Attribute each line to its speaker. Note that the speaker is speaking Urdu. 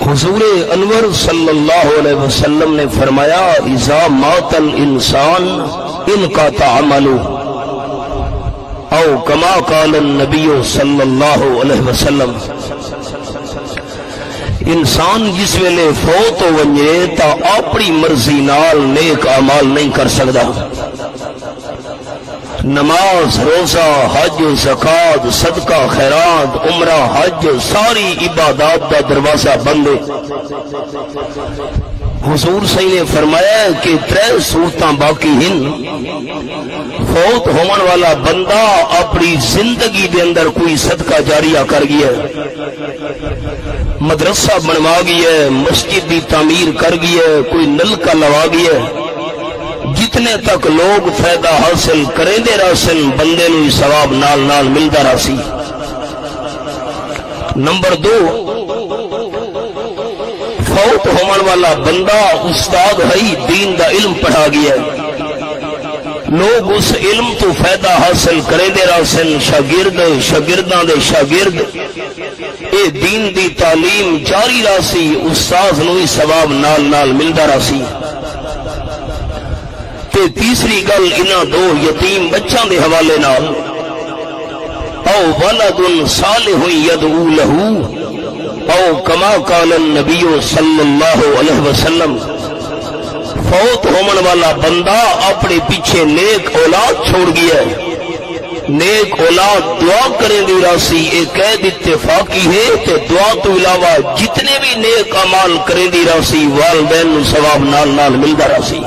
Speaker 1: حضور انور صلی اللہ علیہ وسلم نے فرمایا اذا مات الانسان انقطع عملہ، او کما قال النبی صلی اللہ علیہ وسلم، انسان جس ویلے فوت ہو ونجے تا اپنی مرضی نال نیک اعمال نہیں کر سکدا، نماز، روزہ، حج، زکات، صدقہ، خیرات، عمرہ، حج، ساری عبادات دا دروازہ بندے۔ حضور صحیح نے فرمایا کہ 3 صورتاں باقی ہیں۔ فوت ہونے والا بندہ اپنی زندگی دے اندر کوئی صدقہ جاریہ کر گیا، مدرسہ بنوا گیا، مسجد دی تعمیر کر گیا، کوئی نلکا لوا گیا، جتنے تک لوگ فائدہ حاصل کریں دے راسن بندے نو ثواب نال نال ملدا راسی۔ نمبر 2، فوت ہونے والا بندہ استاد ہے، دین دا علم پڑھا گیا، لوگ اس علم تو فائدہ حاصل کریں دے راسن، شاگرد شاگرداں دے شاگرد، اے دین دی تعلیم جاری راسی، استاد نو ثواب نال نال ملدا راسی۔ تے تیسری گل انہاں 2 یتیم بچوں دے حوالے نال، او ولد صالح یدعو لہ، او کما قال النبی صلی اللہ علیہ وسلم، فوت ہونے والا بندہ اپنے پیچھے نیک اولاد چھوڑ گیا ہے، نیک اولاد دعا کریں دی راسی، ایک قید اتفاقی ہے تے دعا تو علاوہ جتنے بھی نیک اعمال کریں دی راسی والدین نو ثواب نال نال ملدا راسی۔